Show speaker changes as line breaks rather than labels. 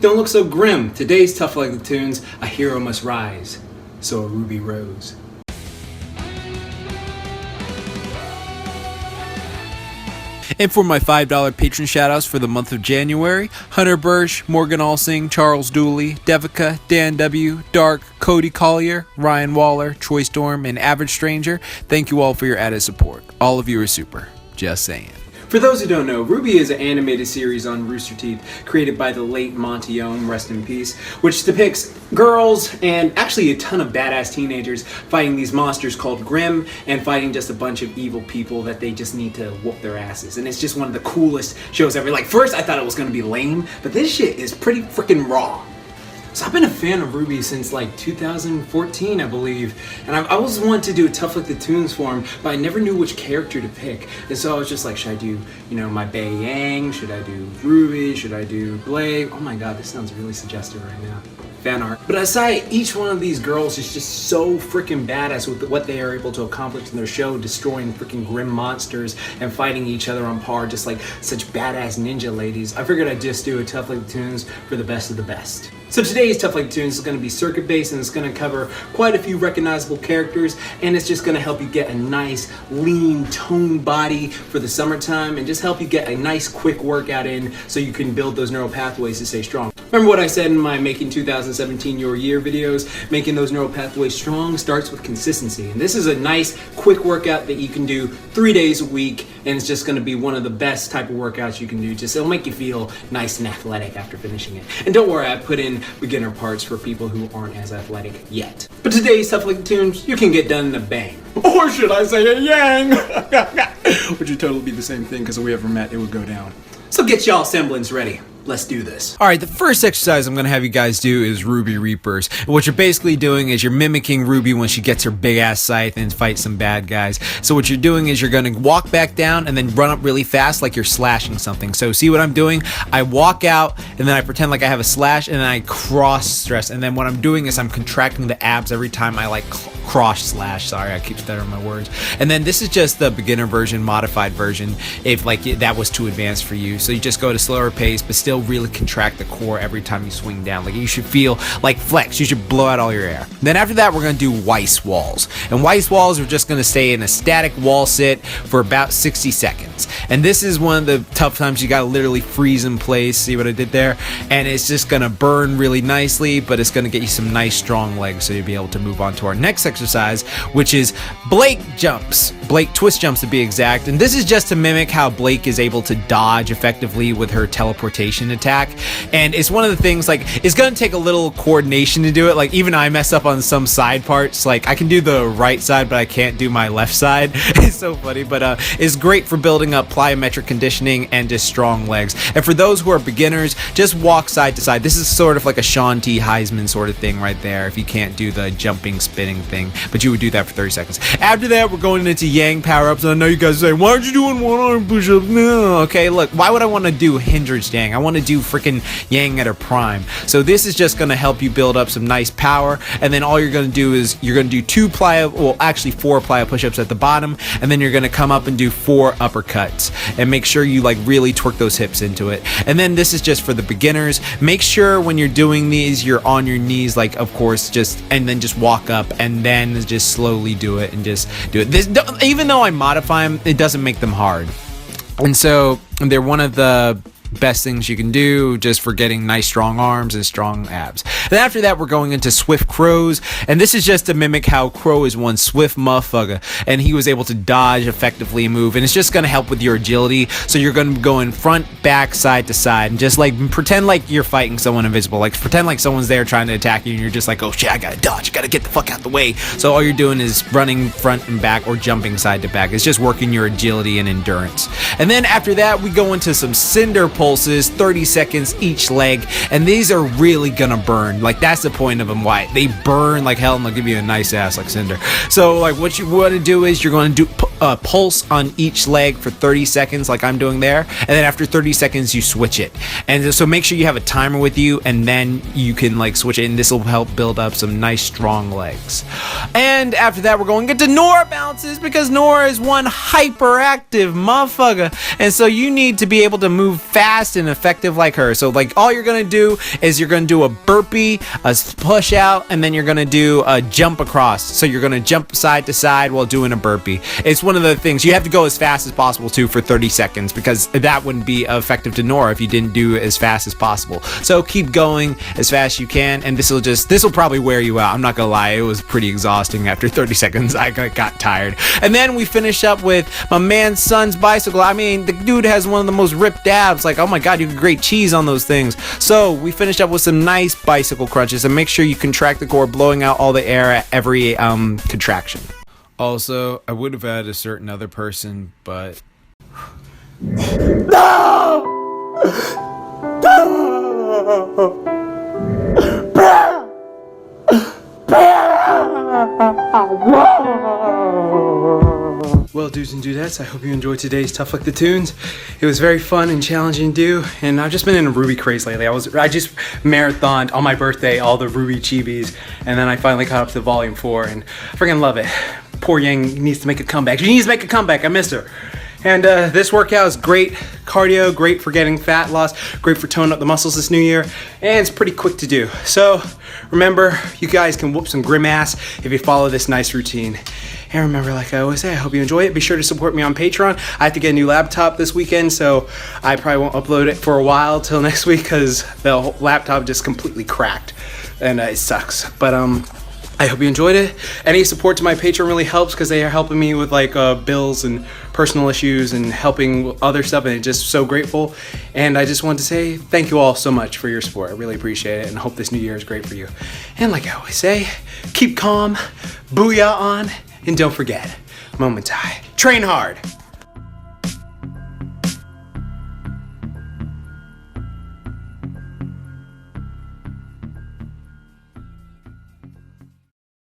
Don't look so grim. Today's tough like the Toonz, a hero must rise. So a ruby rose. And for my $5 patron shoutouts for the month of January, Hunter Birch, Morgan Alsing, Charles Dooley, Devika, Dan W, Dark, Cody Collier, Ryan Waller, Troy Storm, and Average Stranger. Thank you all for your added support. All of you are super. Just saying. For those who don't know, RWBY is an animated series on Rooster Teeth created by the late Monty Oum, rest in peace, which depicts girls and actually a ton of badass teenagers fighting these monsters called Grimm and fighting just a bunch of evil people that they just need to whoop their asses. And it's just one of the coolest shows ever. Like, first I thought it was going to be lame, but this shit is pretty freaking raw. So I've been a fan of RWBY since like 2014, I believe, and I always wanted to do a Tough Like the Toonz for him, but I never knew which character to pick. And so I was just like, should I do, my Bae Yang? Should I do RWBY? Should I do Blade? Oh my god, this sounds really suggestive right now. Fan art. But aside, each one of these girls is just so freaking badass with what they are able to accomplish in their show, destroying freaking grim monsters and fighting each other on par, just like such badass ninja ladies. I figured I'd just do a Tough Like the Toonz for the best of the best. So today's Tough Like the Toonz is going to be circuit based, and it's going to cover quite a few recognizable characters, and it's just going to help you get a nice lean toned body for the summertime and just help you get a nice quick workout in so you can build those neural pathways to stay strong. Remember what I said in my Making 2017 Your Year videos? Making those neural pathways strong starts with consistency, and this is a nice quick workout that you can do 3 days a week, and it's just going to be one of the best type of workouts you can do. Just it'll make you feel nice and athletic after finishing it. And don't worry, I put in beginner parts for people who aren't as athletic yet. But today's Tough Like the Toonz, you can get done in a bang. Or should I say a yang? Which would totally be the same thing, because if we ever met, it would go down. So get y'all semblance ready. Let's do this. Alright, the first exercise I'm going to have you guys do is RWBY Reapers. And what you're basically doing is you're mimicking RWBY when she gets her big ass scythe and fights some bad guys. So what you're doing is you're going to walk back down and then run up really fast like you're slashing something. So see what I'm doing? I walk out and then I pretend like I have a slash and then I cross stress. And then what I'm doing is I'm contracting the abs every time I like cross slash. Sorry, I keep stuttering my words. And then this is just the beginner version, modified version, if like that was too advanced for you. So you just go at a slower pace, but still really contract the core every time you swing down. Like you should feel like flex. You should blow out all your air. Then after that, we're going to do Weiss walls. And Weiss walls are just going to stay in a static wall sit for about 60 seconds. And this is one of the tough times you got to literally freeze in place. See what I did there? And it's just going to burn really nicely, but it's going to get you some nice strong legs so you'll be able to move on to our next exercise, which is Blake jumps. Blake twist jumps to be exact. And this is just to mimic how Blake is able to dodge effectively with her teleportation attack. And it's one of the things, like, it's gonna take a little coordination to do it. Like, even I mess up on some side parts. Like, I can do the right side, but I can't do my left side. It's so funny, but it's great for building up plyometric conditioning and just strong legs. And for those who are beginners, just walk side to side. This is sort of like a Sean T. Heisman sort of thing right there, if you can't do the jumping, spinning thing, but you would do that for 30 seconds. After that, we're going into Yang power-ups, and I know you guys are saying, why aren't you doing one-arm push-ups? No, okay, look, why would I want to do hindrance Yang? I want to do freaking Yang at her prime. So this is just going to help you build up some nice power, and then all you're going to do is you're going to do 4 plyo push-ups at the bottom, and then you're going to come up and do 4 uppercuts, and make sure you like really twerk those hips into it. And then this is just for the beginners. Make sure when you're doing these, you're on your knees, like, of course, and then just walk up, and then just slowly do it, and just do it. Even though I modify them, it doesn't make them hard. And so they're one of the best things you can do just for getting nice strong arms and strong abs. Then after that, we're going into Swift Qrows, and this is just to mimic how Qrow is one swift motherfucker, and he was able to dodge effectively and move, and it's just going to help with your agility. So you're going to go in front, back, side to side, and just like pretend like you're fighting someone invisible. Like pretend like someone's there trying to attack you, and you're just like, oh shit, I gotta dodge, I gotta get the fuck out the way. So all you're doing is running front and back or jumping side to back. It's just working your agility and endurance. And then after that, we go into some Cinder Pulses, 30 seconds each leg, and these are really gonna burn. Like that's the point of them, why they burn like hell, and they'll give you a nice ass like Cinder. So like what you want to do is you're going to do a pulse on each leg for 30 seconds like I'm doing there, and then after 30 seconds you switch it. And so make sure you have a timer with you, and then you can like switch it, and this will help build up some nice strong legs. And after that, we're going to get to Nora Bounces, because Nora is one hyperactive motherfucker, and so you need to be able to move fast fast and effective like her. So like all you're gonna do is you're gonna do a burpee, a push out, and then you're gonna do a jump across. So you're gonna jump side to side while doing a burpee. It's one of the things you have to go as fast as possible too for 30 seconds, because that wouldn't be effective to Nora if you didn't do as fast as possible. So keep going as fast as you can, and this will probably wear you out. I'm not gonna lie, it was pretty exhausting after 30 seconds. I got tired. And then we finish up with my man's son's bicycle. I mean, the dude has one of the most ripped abs. Like, oh my god, you could grate cheese on those things. So we finished up with some nice bicycle crunches, and make sure you contract the core, blowing out all the air at every contraction. Also, I would have had a certain other person, but no! Well, dudes and dudettes, I hope you enjoyed today's Tough Like the Toonz. It was very fun and challenging to do, and I've just been in a RWBY craze lately. I just marathoned on my birthday all the RWBY Chibis, and then I finally caught up to Volume 4, and I freaking love it. Poor Yang needs to make a comeback. She needs to make a comeback. I missed her. And this workout is great cardio, great for getting fat loss, great for toning up the muscles this new year, and it's pretty quick to do. So remember, you guys can whoop some grim ass if you follow this nice routine. And remember, like I always say, I hope you enjoy it. Be sure to support me on Patreon. I have to get a new laptop this weekend, so I probably won't upload it for a while till next week, because the laptop just completely cracked, and it sucks. But I hope you enjoyed it. Any support to my Patreon really helps, because they are helping me with like bills and personal issues and helping with other stuff, and I'm just so grateful. And I just wanted to say thank you all so much for your support. I really appreciate it, and hope this new year is great for you. And like I always say, keep calm, booyah on, and don't forget, moment time. Train hard.